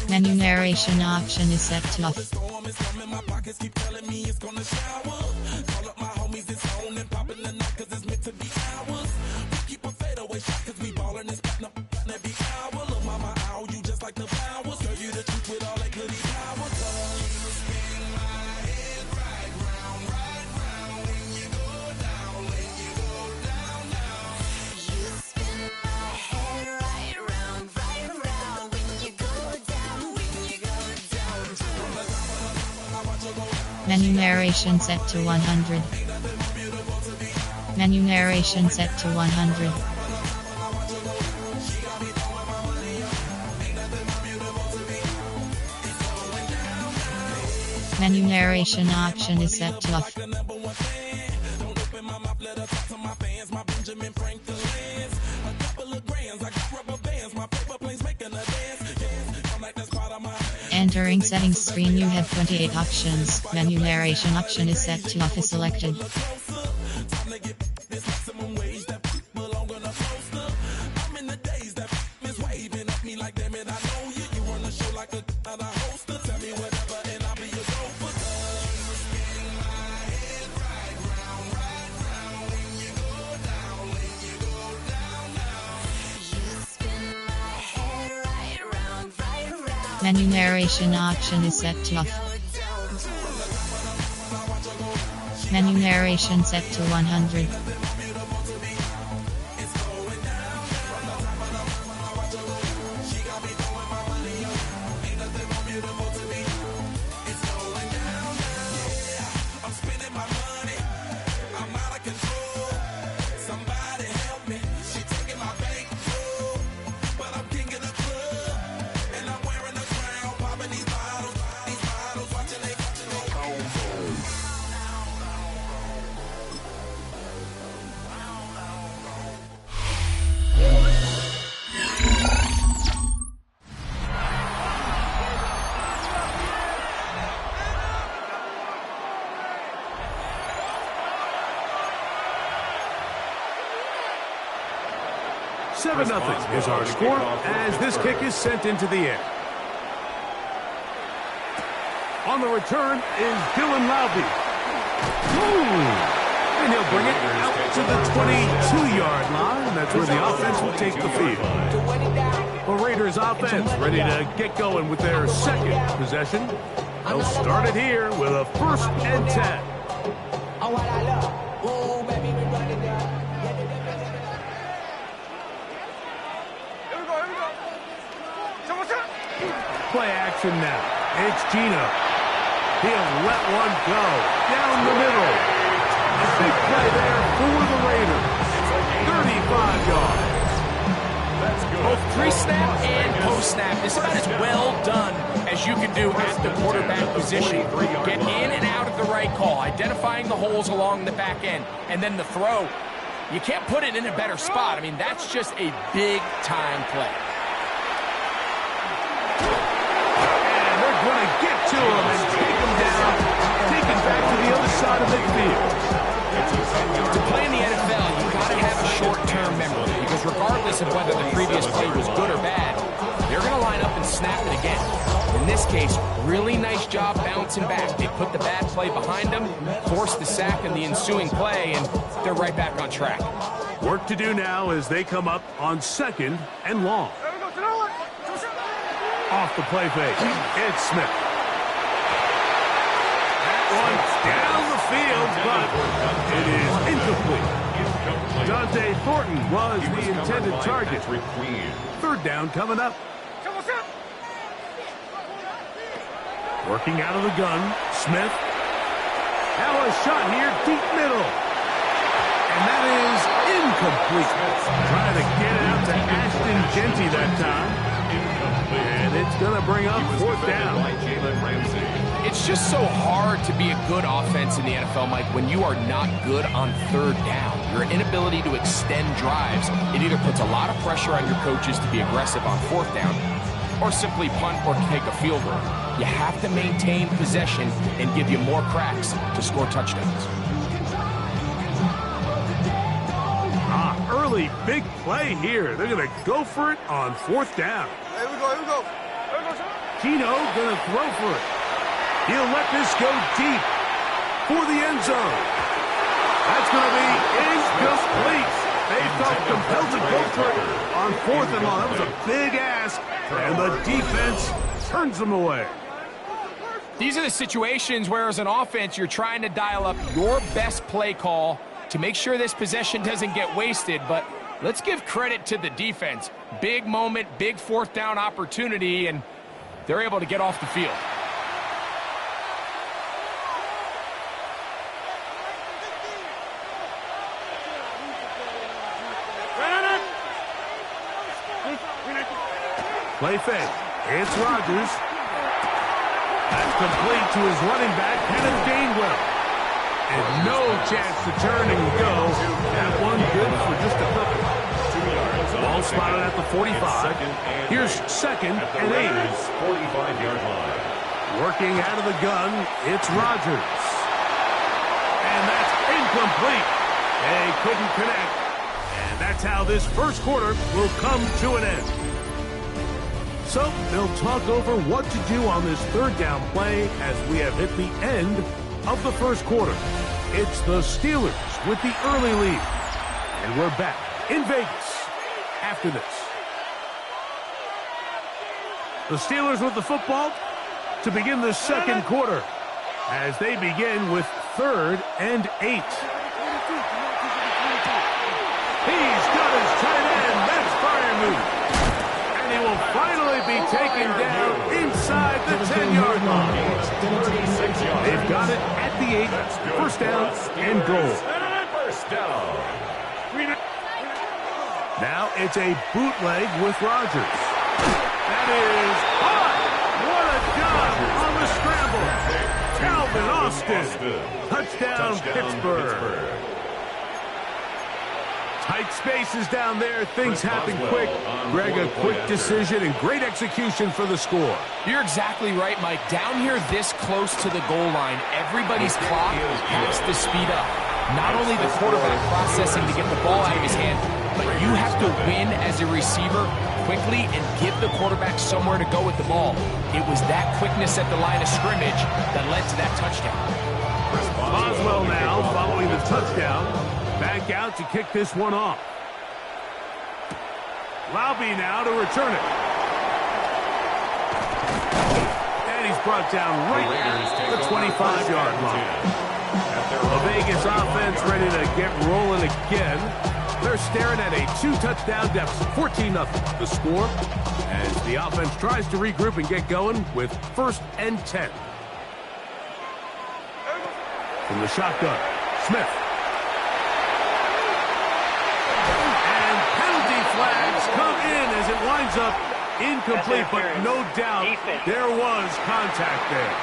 Menu narration option is set to off. Menu narration set to 100. Menu narration set to 100. Menu narration option is set to off. Entering settings screen, you have 28 options. Menu narration option is set to off is selected. Menu narration option is set to off. Menu narration set to 100. Nothing is our score as this kick is sent into the air. On the return is Dylan Loudby. And he'll bring it out to the 22-yard line. That's where the offense will take the field. The Raiders offense ready to get going with their second possession. They'll start it here with a 1st and 10. Play action now. It's Gino. He'll let one go down the middle. A big play there for the Raiders. 35 yards. Both pre-snap and post-snap. This is about as well done as you can do at the quarterback position. Get in and out of the right call, identifying the holes along the back end, and then the throw. You can't put it in a better spot. I mean, that's just a big-time play. Going to get to him and take him down, take him back to the other side of the field. To play in the NFL, you've got to have a short-term memory, because regardless of whether the previous play was good or bad, they're going to line up and snap it again. In this case, really nice job bouncing back. They put the bad play behind them, forced the sack in the ensuing play, and they're right back on track. Work to do now as they come up on 2nd and long. Off the play fake, it's Smith. That one's down the field, but it is incomplete. Dante Thornton was the intended target. 3rd down coming up. Working out of the gun, Smith. Now a shot here, deep middle. And that is incomplete. Trying to get it out to Ashton Genty that time. And it's going to bring up 4th down. It's just so hard to be a good offense in the NFL, Mike, when you are not good on 3rd down. Your inability to extend drives, it either puts a lot of pressure on your coaches to be aggressive on 4th down, or simply punt or kick a field goal. You have to maintain possession and give you more cracks to score touchdowns. Early big play here. They're going to go for it on 4th down. Here we go. Gino going to throw for it. He'll let this go deep for the end zone. That's going to be incomplete. They felt compelled to go for it on 4th and long. That was a big ask, and the defense turns them away. These are the situations where, as an offense, you're trying to dial up your best play call to make sure this possession doesn't get wasted. But let's give credit to the defense. Big moment, big 4th down opportunity, and they're able to get off the field. Play fake. It's Rodgers. That's complete to his running back, Kenneth Gainwell. And no chance to turn and go. That one good for just a couple. Ball spotted at the 45. Here's 2nd and 8. 45-yard line. Working out of the gun, it's Rodgers. And that's incomplete. They couldn't connect. And that's how this first quarter will come to an end. So they'll talk over what to do on this 3rd down play as we have hit the end of the first quarter. It's the Steelers with the early lead. And we're back in Vegas after this. The Steelers with the football to begin the second quarter as they begin with 3rd and 8. He's got his tight end. That's Freiermuth. And he will finally be taken down inside the 10-yard line. They've got it at the 8. 1st down and goal. First down. Now it's a bootleg with Rodgers. That is hot. What a job on the scramble. Calvin Austin. Touchdown, Pittsburgh. Tight spaces down there. Things happen quick. Greg, a quick decision and great execution for the score. You're exactly right, Mike. Down here this close to the goal line, everybody's clock has to speed up. Not only the quarterback processing to get the ball out of his hand, but you have to win as a receiver quickly and give the quarterback somewhere to go with the ball. It was that quickness at the line of scrimmage that led to that touchdown. Boswell now following the touchdown. Back out to kick this one off. Laube now to return it. And he's brought down right at the 25-yard line. The Vegas offense ready to get rolling again. They're staring at a 2-touchdown deficit, 14-0. The score as the offense tries to regroup and get going with 1st and 10. From the shotgun, Smith. And penalty flags come in as it winds up incomplete, but no doubt there was contact there.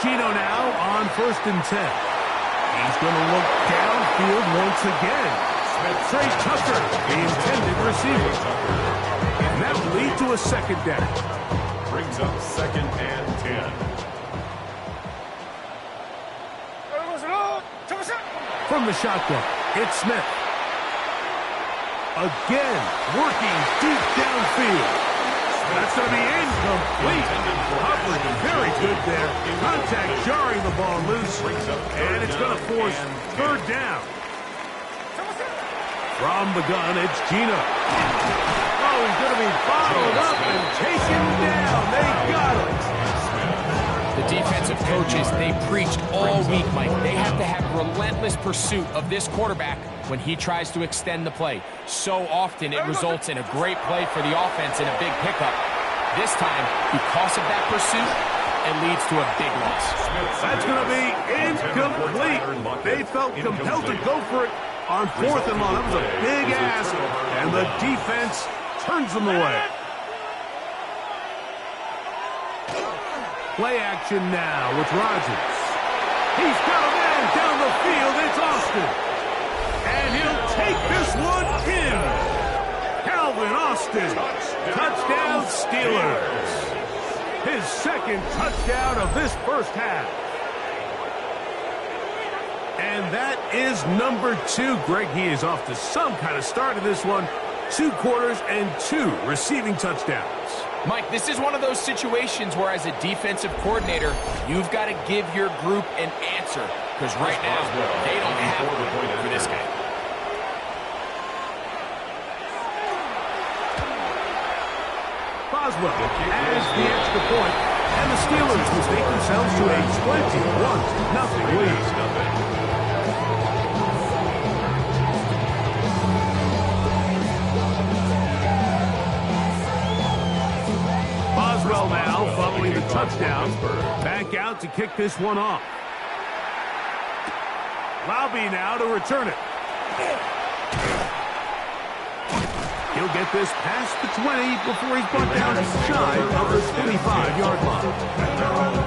Gino now on 1st and 10. He's going to look downfield once again. Trey Tucker, the intended receiver. And that will lead to a 2nd down. Brings up 2nd and 10. From the shotgun, it's Smith. Again, working deep downfield. That's going to be incomplete. Hubbard, very good there. Contact jarring the ball loose. And it's going to force 3rd down. From the gun, it's Gino. Oh, he's going to be followed up and taken down. They got him. The defensive coaches, they preached all week, Mike. They have to have relentless pursuit of this quarterback when he tries to extend the play. So often it results in a great play for the offense and a big pickup. This time, because of that pursuit, it leads to a big loss. That's going to be incomplete. They felt compelled to go for it on 4th and long. That was a big ask, and the defense turns them away. Play action now with Rodgers. He's got a man down the field. It's Austin. And he'll take this one in. Calvin Austin. Touchdown Steelers. His second touchdown of this first half. And that is number 2. Greg, he is off to some kind of start in this one. 2 quarters and 2 receiving touchdowns. Mike, this is one of those situations where as a defensive coordinator, you've got to give your group an answer. Because right now, they don't have one for this guy. Boswell adds the extra point, and the Steelers will take themselves to a 21-0 lead. Boswell now following the touchdown, back out to kick this one off. Laube now to return it. He'll get this past the 20 before he's brought down shy of the 25-yard line.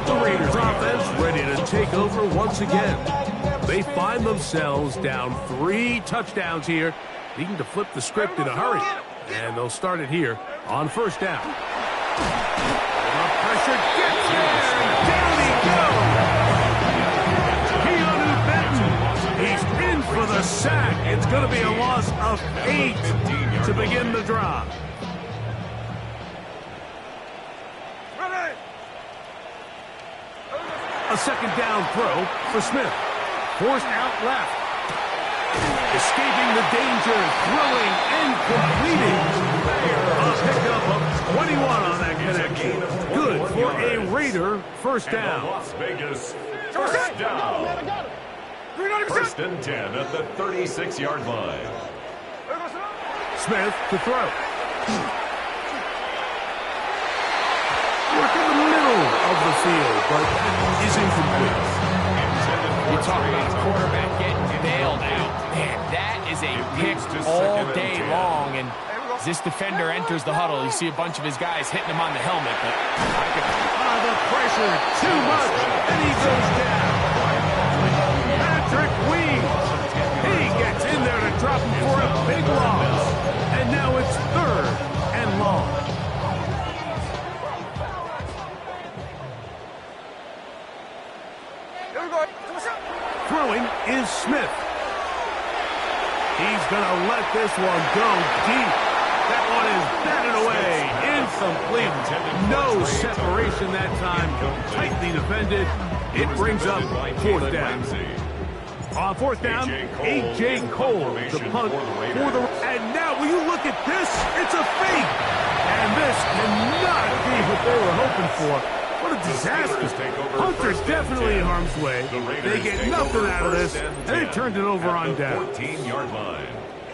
The Raiders offense ready to take over once again. They find themselves down 3 touchdowns here, needing to flip the script in a hurry. And they'll start it here on 1st down. The pressure gets there. Down he goes. Keanu Benton. He's in for the sack. It's going to be a loss of 8 to begin the drive. A 2nd down throw for Smith. Forced out left. Escaping the danger, throwing and completing. A pickup of 21 on that connection. Good for a Raider 1st down. Las Vegas 1st down. 1st and 10 at the 36-yard line. Smith to throw. Work in the middle of the field, but is incomplete. You talk about a quarterback getting bailed out. Man, that is a pick all day long. And as this defender enters the huddle, you see a bunch of his guys hitting him on the helmet. But the pressure, too much, and he goes down. Patrick Weeds. He gets in there to drop him for a big loss. And now it's 3rd and long. Throwing is Smith. He's going to let this one go deep. That one is batted away. Incomplete. No separation that time. Tightly defended. It brings up 4th down. On 4th down, A.J. Cole, the punt for the... And now, will you look at this? It's a fake. And this cannot be what they were hoping for. What a disaster. Hunter's definitely in harm's way. They get nothing out of this, and they turned it over on down. 14-yard line.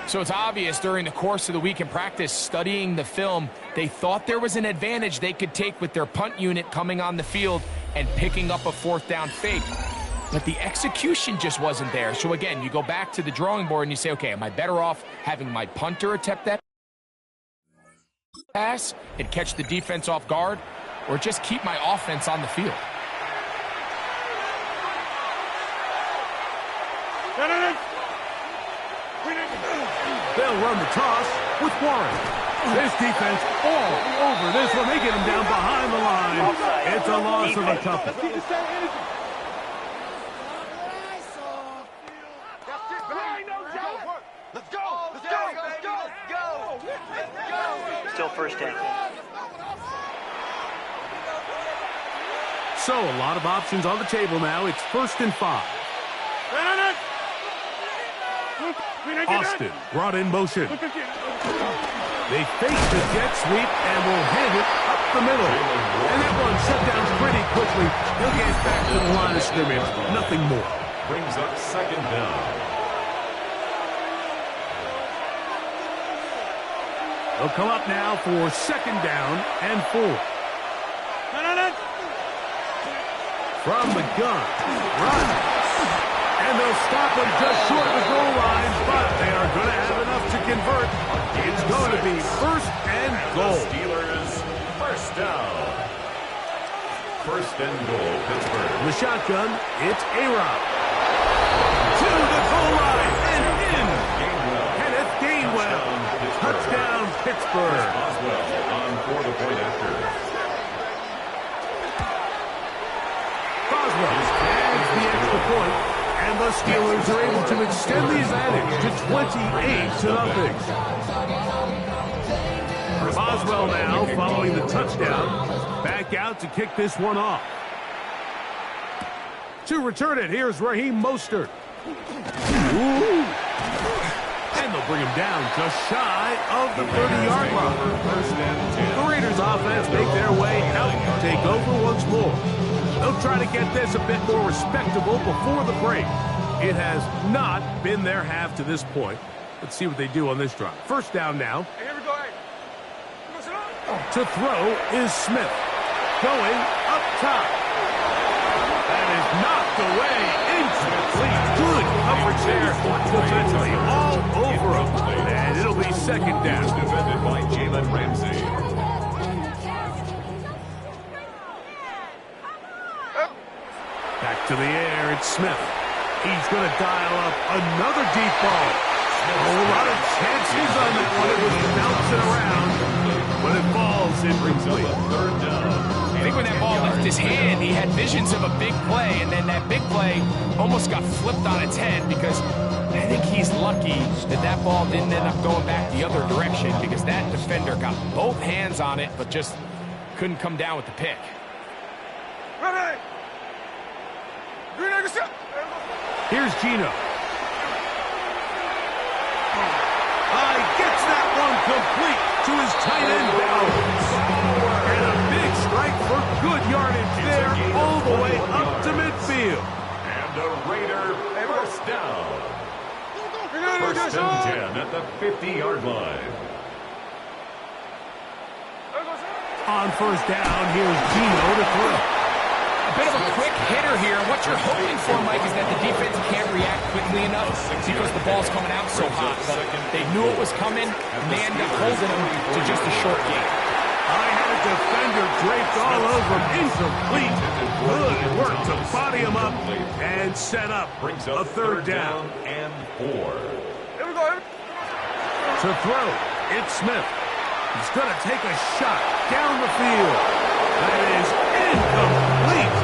So it's obvious during the course of the week in practice, studying the film, they thought there was an advantage they could take with their punt unit coming on the field and picking up a 4th down fake. But the execution just wasn't there. So again, you go back to the drawing board and you say, okay, am I better off having my punter attempt that pass and catch the defense off guard, or just keep my offense on the field? They'll run the toss with Warren. This defense all over this one. They get him down behind the line. It's a loss of a couple. Still 1st down. So a lot of options on the table now. It's 1st and 5. Austin brought in motion. They face the jet sweep and will hand it up the middle. And that one shut down pretty quickly. He'll get back to the line of scrimmage. Nothing more. Brings up 2nd down. They'll come up now for 2nd down and 4. From the gun. Run. And they'll stop him just short of the goal line, but they are going to have enough to convert. It's going to be first and goal. Steelers, first down. First and goal, Pittsburgh. The shotgun, it's A-Rob. To the goal line and in. Kenneth Gainwell. Touchdown, Pittsburgh. Boswell on for the point after. Boswell adds the extra point, and the Steelers are able to extend the advantage to 28-0. Boswell now, following the touchdown, back out to kick this one off. To return it, here's Raheem Mostert. Ooh. And they'll bring him down just shy of the 30-yard line. The Raiders offense make their way out and take over once more. They'll try to get this a bit more respectable before the break. It has not been their half to this point. Let's see what they do on this drive. First down now. Here we go. To throw is Smith. Going up top. That is knocked away. Incomplete. Good coverage there. Defensively all over him. And it'll be second down. Defended by Jalen Ramsey. Back to the air, it's Smith. He's going to dial up another deep ball. A whole lot of chances on that one. It was bouncing around, but it falls incomplete. Third down. I think when that ball left his hand, he had visions of a big play, and then that big play almost got flipped on its head because I think he's lucky that that ball didn't end up going back the other direction because that defender got both hands on it but just couldn't come down with the pick. Ready. Here's Gino. Gets that one complete to his tight end balance. And a big strike for good yardage there all the way up to midfield. And a Raider first down. First and 10 at the 50-yard line. On first down, here's Gino to throw. A bit of a quick hitter here. What you're hoping for, Mike, is that the defense can't react quickly enough because the ball's coming out so hot. But they knew it was coming, and they ended up holding him to just a short game. I had a defender draped all over him. Incomplete. Good work to body him up and set up a third down. And 4. Here we go. To throw, it's Smith. He's going to take a shot down the field. That is incomplete.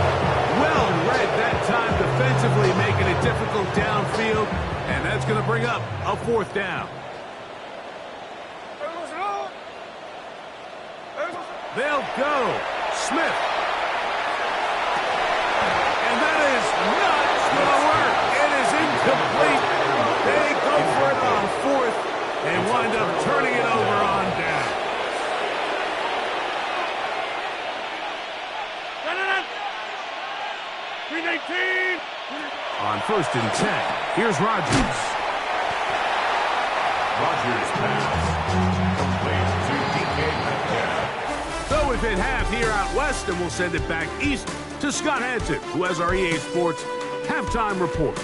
Well read that time defensively, making it difficult downfield. And that's going to bring up a fourth down. They'll go. Smith. And that is not going to work. It is incomplete. They go for it on fourth and wind up turning it over on down. On first and 10, here's Rodgers. Rodgers pass. Complete to DK Metcalf. So we've hit half here out west, and we'll send it back east to Scott Hansen, who has our EA Sports halftime report.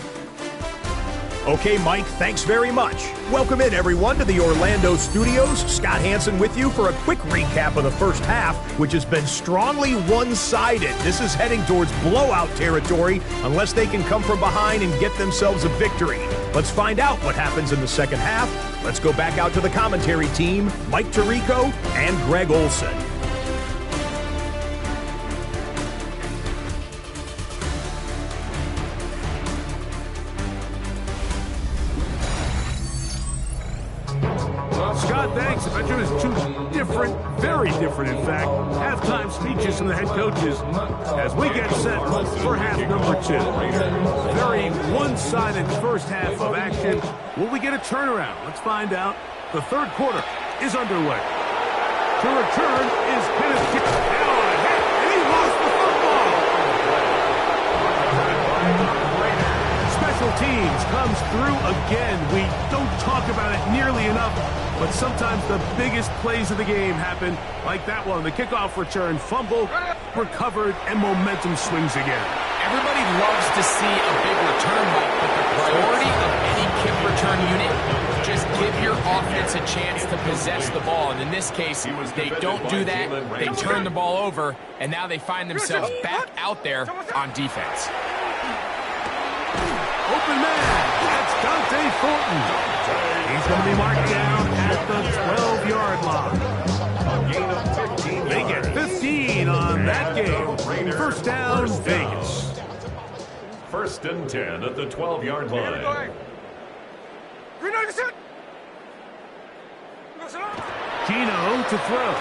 Okay, Mike, thanks very much. Welcome in, everyone, to the Orlando studios. Scott Hansen with you for a quick recap of the first half, which has been strongly one-sided. This is heading towards blowout territory unless they can come from behind and get themselves a victory. Let's find out what happens in the second half. Let's go back out to the commentary team, Mike Tirico and Greg Olson. Scott, thanks. I bet you it was two different, very different, in fact, halftime speeches from the head coaches as we get set for half number 2. Very one-sided first half of action. Will we get a turnaround? Let's find out. The third quarter is underway. To return is Kenneth Gainwell on a hit, and he lost the football. Special teams comes through again. We don't talk about it nearly enough, but sometimes the biggest plays of the game happen like that one. The kickoff return, fumble, recovered, and momentum swings again. Everybody loves to see a big return, Mike, but the priority of any kick return unit, just give your offense a chance to possess the ball. And in this case, they don't do that. They turn the ball over, and now they find themselves back out there on defense. Open man, that's Dante Thornton. He's going to be marked down at the 12-yard line. They get 15 on that game. First down, Vegas. First and 10 at the 12-yard line. Gino to throw.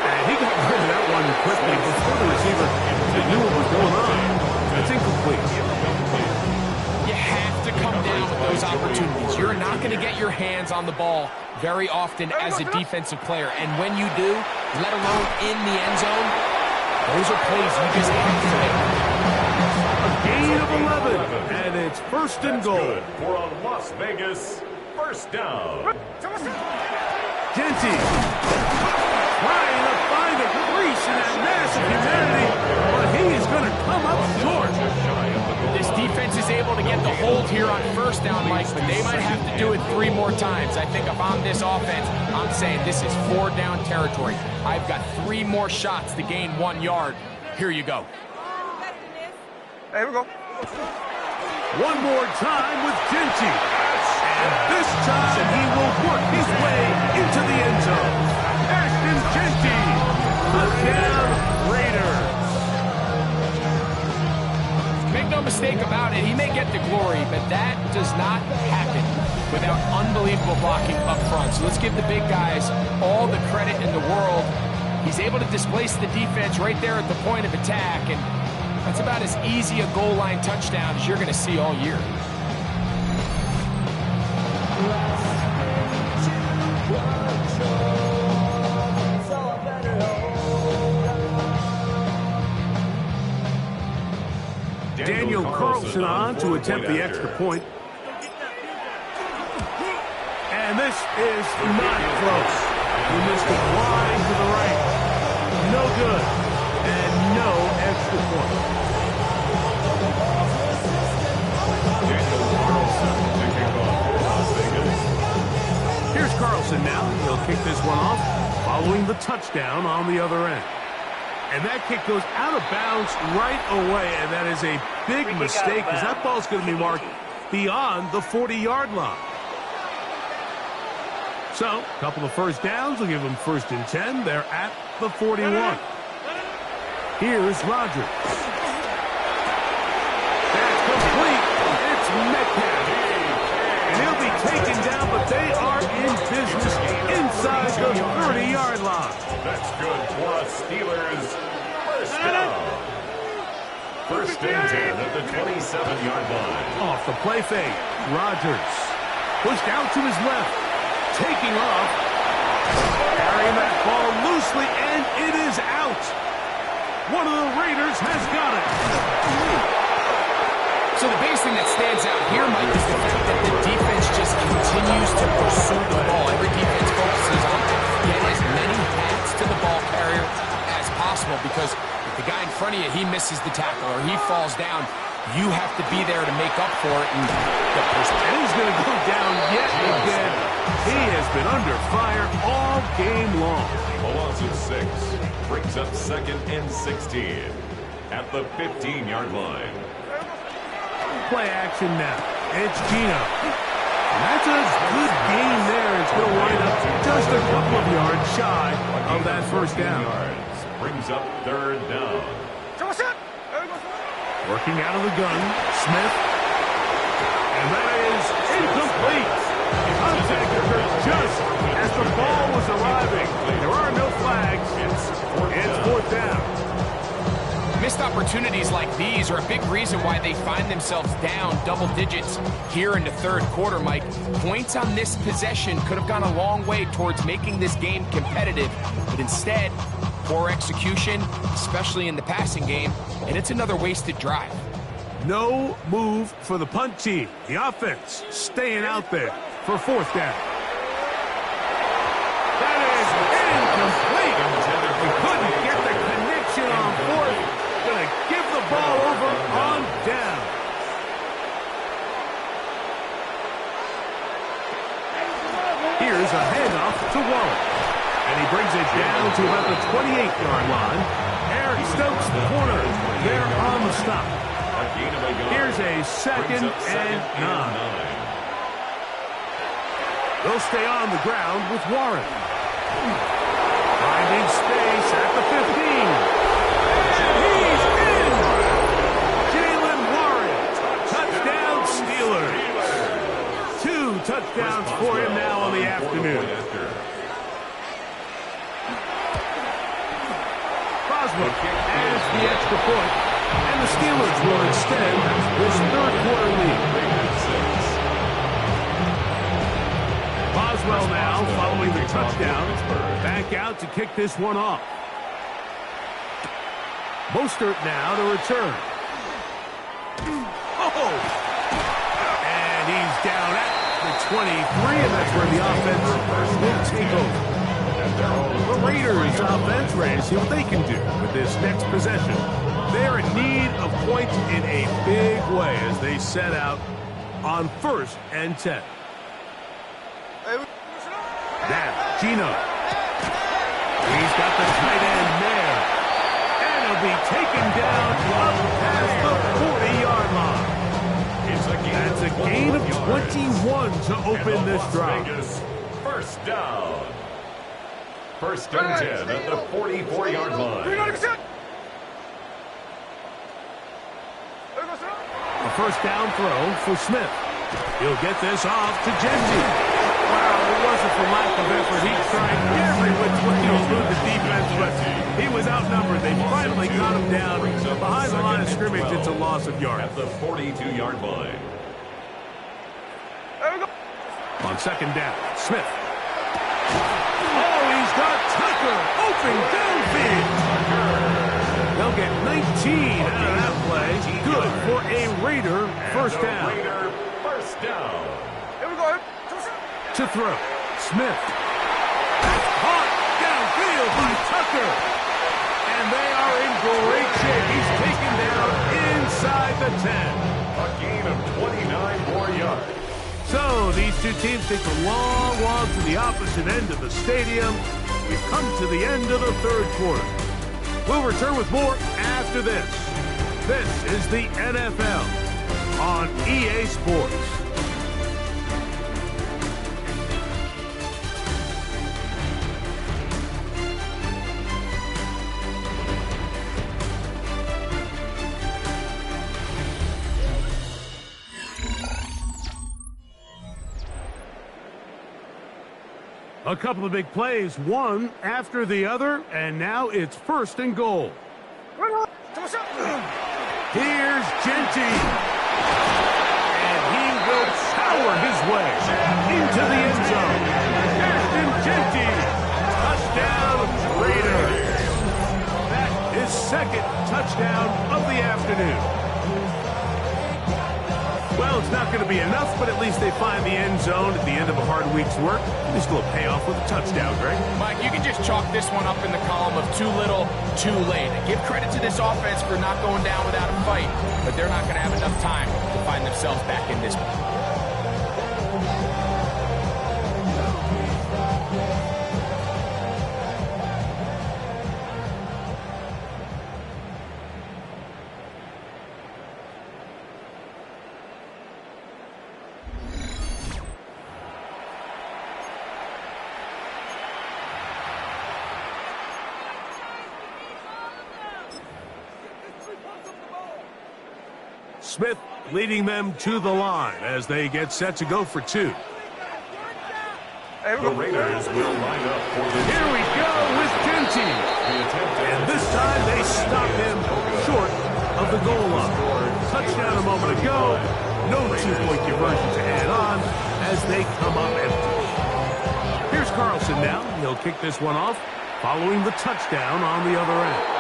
And he got rid of that one quickly before the receiver knew what was going on. It's incomplete. You have to come down with those opportunities. You're not going to get your hands on the ball very often as a defensive player. And when you do, let alone in the end zone, those are plays you just have to make. A gain of 11, and it's first and goal. Good for a Las Vegas first down. Genty trying to find a crease in that massive humanity, but he is going to come up short. This defense is able to get the hold here on first down, Mike, but they might have to do it 3 more times. I think if I'm this offense, I'm saying this is 4-down territory. I've got 3 more shots to gain 1 yard. Here you go. Here we go. One more time with Genty. And this time he will work his way into the end zone. Ashton Genty, touchdown Raiders. Make no mistake about it, he may get the glory, but that does not happen without unbelievable blocking up front. So let's give the big guys all the credit in the world. He's able to displace the defense right there at the point of attack, and that's about as easy a goal line touchdown as you're going to see all year. Daniel Carlson on to attempt the extra point. And this is not close. He missed it wide to the right. No good. And no extra point. Daniel Carlson to kick off for Las Vegas. Here's Carlson now. He'll kick this one off following the touchdown on the other end. And that kick goes out of bounds right away, and that is a big mistake because that ball's going to be marked beyond the 40-yard line. So, a couple of first downs will give them first and 10. They're at the 41. Here's Rogers. That's complete. It's Metcalf. And he'll be taken down, but they are in business inside the 30-yard line. That's good for a Steelers first down. First and 10 at the 27-yard line. Off the play fake, Rogers pushed out to his left, taking off, carrying that ball loosely, and it is out. One of the Raiders has got it. So the biggest thing that stands out here, Mike, is the fact that the defense just continues to pursue the ball. Every defense focuses on getting as many hats to the ball carrier as possible, because if the guy in front of you, he misses the tackle or he falls down, you have to be there to make up for it. And he's going to go down yet again. He has been under fire all game long. Belongs at 6. Brings up second and 16 at the 15-yard line. Play action now. It's Gino. And that's a good gain there. It's going to wind up just a couple of yards shy of that first down. Brings up third down. Working out of the gun, Smith. And that is incomplete. Contact occurred just as the ball was arriving. There are no flags. It's fourth down. Missed opportunities like these are a big reason why they find themselves down double digits here in the third quarter, Mike. Points on this possession could have gone a long way towards making this game competitive, but instead, poor execution, especially in the passing game, and it's another wasted drive. No move for the punt team. The offense staying out there for fourth down. That is incomplete. He couldn't get the connection on fourth. Going to give the ball over on down. Here's a handoff to Wallace. And he brings it down to about the 28-yard line. Eric Stokes, the corner, there on the stop. Here's a second and 9. They'll stay on the ground with Warren. Finding space at the 15. And he's in! Jalen Warren. Touchdown Steelers. 2 touchdowns for him now on the afternoon. Boswell adds the extra point, and the Steelers will extend this third-quarter lead. Boswell now following the touchdown, back out to kick this one off. Mostert now to return. Oh! And he's down at the 23, and that's where the offense will take over. The Raiders offense ready to see what they can do with this next possession. They're in need of points in a big way as they set out on 1st and 10. Now, Gino. He's got the tight end there. And he'll be taken down up past the 40-yard line. That's a gain of 21 to open this drive. First down. 1st and 10 at the 44-yard line. A first down throw for Smith. He'll get this off to Genty. Wow, it wasn't for lack of effort. He tried every which way to elude the defense, but he was outnumbered. They finally got him down behind the line of scrimmage. It's a loss of yards. At the 42-yard line. On 2nd down, Smith. Oh, he's got Tucker open downfield. They'll get 19 out of that play. Good for a Raider first down. Raider first down. To throw, Smith. That's caught downfield by Tucker. And they are in great shape. He's taken down inside the 10. A gain of 29 more yards. So these two teams take a long walk to the opposite end of the stadium. We've come to the end of the third quarter. We'll return with more after this. This is the NFL on EA Sports. A couple of big plays, one after the other, and now it's 1st and goal. Here's Genty. And he will power his way into the end zone. Ashton Genty. Touchdown, Raiders. That is 2nd touchdown of the afternoon. Well, it's not going to be enough, but at least they find the end zone at the end of a hard week's work. At least it'll pay off with a touchdown, Greg. Mike, you can just chalk this one up in the column of too little, too late. Give credit to this offense for not going down without a fight, but they're not going to have enough time to find themselves back in this one. Smith leading them to the line as they get set to go for 2. The Raiders will line up for the... Here we go with Genty. And this time they stop him short of the goal line. Touchdown a moment ago. No 2-point conversion to add on as they come up empty. Here's Carlson now. He'll kick this one off following the touchdown on the other end.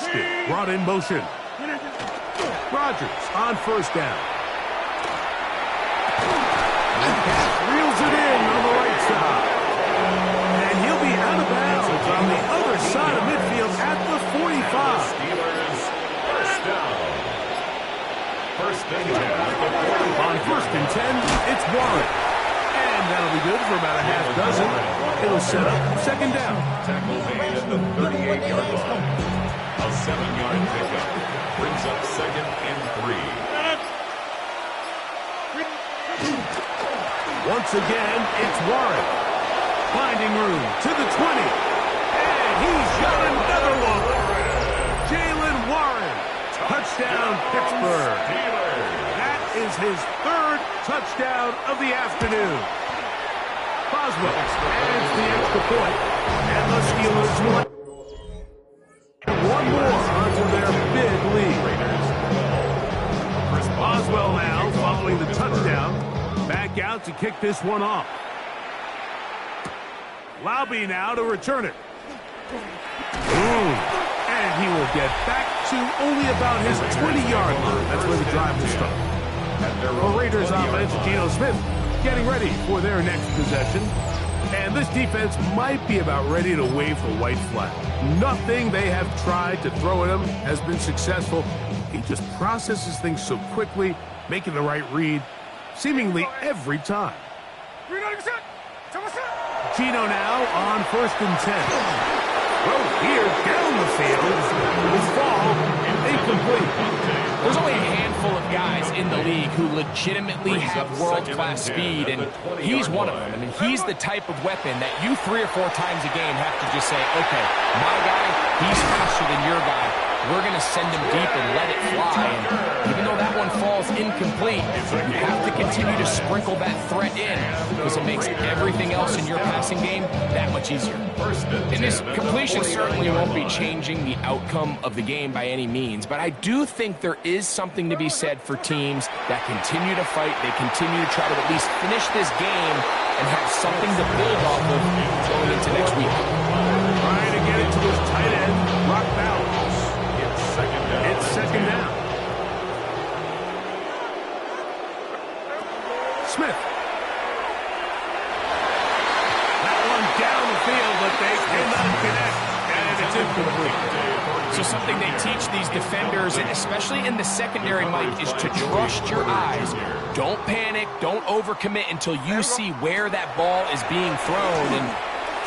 lost it. Brought in motion. Rodgers on first down. Reels it in on the right side. And he'll be out of bounds on the other side of midfield at the 45. Steelers, first down. First and 10. On first and 10, it's Warren. And that'll be good for about a half dozen. It'll set up second down. Tackle made at the 38-yard line. A 7-yard pickup brings up second and 3. Once again, it's Warren. Finding room to the 20. And he's got another one. Jalen Warren. Touchdown, Pittsburgh. That is his third touchdown of the afternoon. Boswell adds the extra point. And the Steelers will one more onto their big lead. Boswell now following the touchdown. Back out to kick this one off. Lobby now to return it. And he will get back to only about his 20-yard line. That's where the drive will start. The Raiders offense, Geno Smith, getting ready for their next possession. And this defense might be about ready to wave the white flag. Nothing they have tried to throw at him has been successful. He just processes things so quickly, making the right read, seemingly every time. Geno now on first and 10. Well, here down the field. His fall incomplete. There's only a handful of guys in the league who legitimately have world-class speed, and he's one of them. I mean, he's the type of weapon that you 3 or 4 times a game have to just say, okay, my guy, he's faster than your guy. We're going to send him deep and let it fly. And even though that one falls incomplete, you have to continue to sprinkle that threat in because it makes everything else in your passing game that much easier. And this completion certainly won't be changing the outcome of the game by any means, but I do think there is something to be said for teams that continue to fight, they continue to try to at least finish this game and have something to build off of going into next week. Trying to get it to his tight end, Brock Bowers. It's second down. Smith. That one down the field, but they cannot connect. And it's incomplete. So something they teach these defenders, and especially in the secondary, Mike, is to trust your eyes. Don't panic. Don't overcommit until you see where that ball is being thrown. And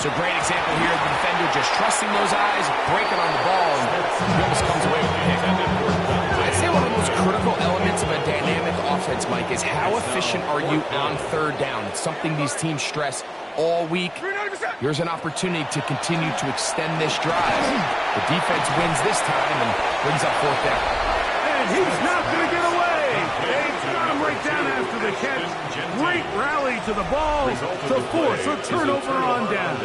so great example here, the defender just trusting those eyes, breaking on the ball, and he almost comes away with a pick. I'd say one of the most critical elements of a dynamic offense, Mike, is how efficient are you on third down. It's something these teams stress all week. Here's an opportunity to continue to extend this drive. The defense wins this time and brings up fourth down. And he's not going to get away. They've got him right down after the catch. Great rally to the ball to force a turnover on down.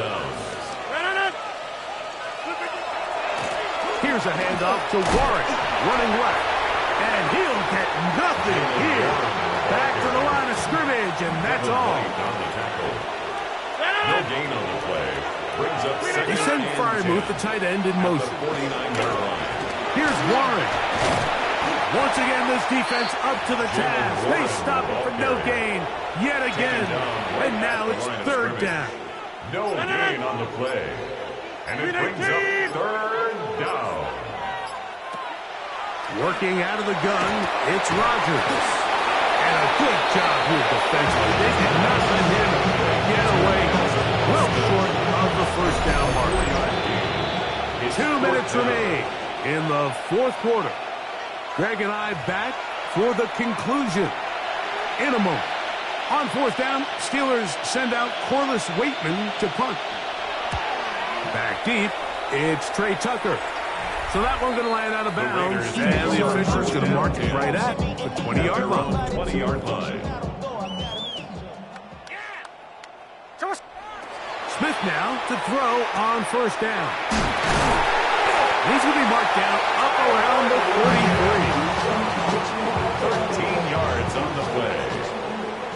Here's a handoff to Warren, running left. And he'll get nothing here. Back to the line of scrimmage, and that's all. No gain on the play. Brings up second. He sent Fryermuth, the tight end, in motion. 49-yard line. Here's Warren. Once again, this defense up to the task. They stop it for no gain yet again. And now it's third down. No gain on the play. And it brings up third down. Working out of the gun, it's Rodgers. And a good job here defensively. They did not let him get away. Well short of the first down mark. 2 minutes remain in the fourth quarter. Greg and I back for the conclusion in a moment. On fourth down, Steelers send out Corliss Waitman to punt. Back deep, it's Trey Tucker. So that one's going to land out of bounds, and the official's going to mark it right at the 20-yard line. 20-yard line. Smith now to throw on first down. He's going to be marked down up around the 13 yards on the play.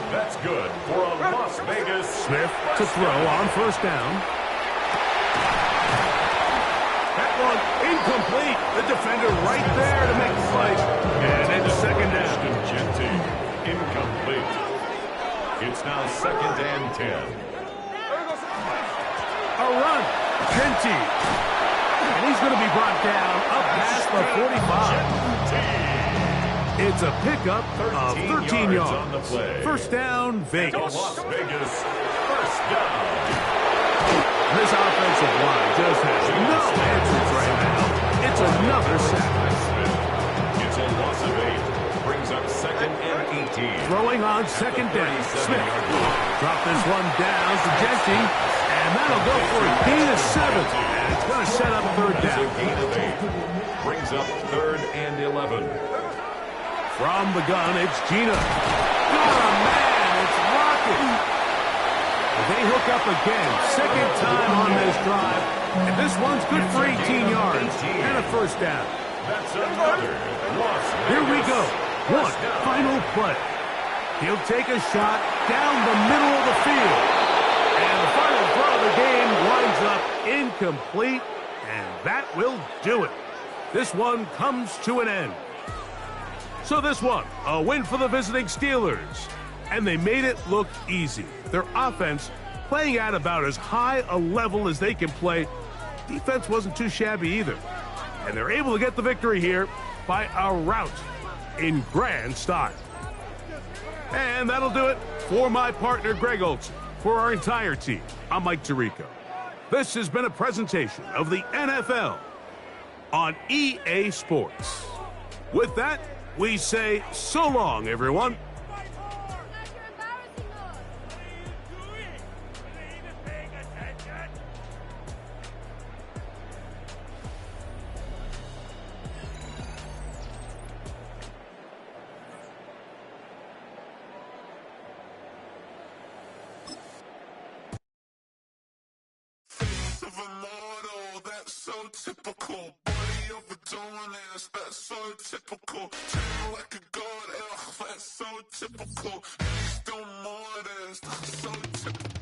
That's good for a Las Vegas. Smith to throw on first down. That one Incomplete. The defender right there to make the play. And into second down. Incomplete. It's now 2nd and 10. A run. Genty. And he's going to be brought down up past the 45. It's a pickup of 13 yards. On the play. First down, Vegas. Las Vegas, first down. This offensive line just has no answers right now. It's another sack. It's a loss of 8. Brings up 2nd and 18. Throwing on second down. Smith. Drop this one down to Genty. And that'll go for a gain of 7. And it's going to set up third It's down. a gain of 8. Brings up 3rd and 11. From the gun, it's Gina. Oh, man, it's rocking. They hook up again. Second time on this drive. And this one's good for 18 yards. And a first down. That's another Las Vegas. Here we go. One final play. He'll take a shot down the middle of the field. And the final throw of the game winds up incomplete. And that will do it. This one comes to an end. So this one, a win for the visiting Steelers. And they made it look easy. Their offense playing at about as high a level as they can play. Defense wasn't too shabby either. And they're able to get the victory here by a rout in grand style. And that'll do it for my partner, Greg Olson. For our entire team, I'm Mike Tirico. This has been a presentation of the NFL on EA Sports. With that, we say so long, everyone. Typical body of a donut, that's so typical. Turn like a god, that's so typical. Still more, that's so typical.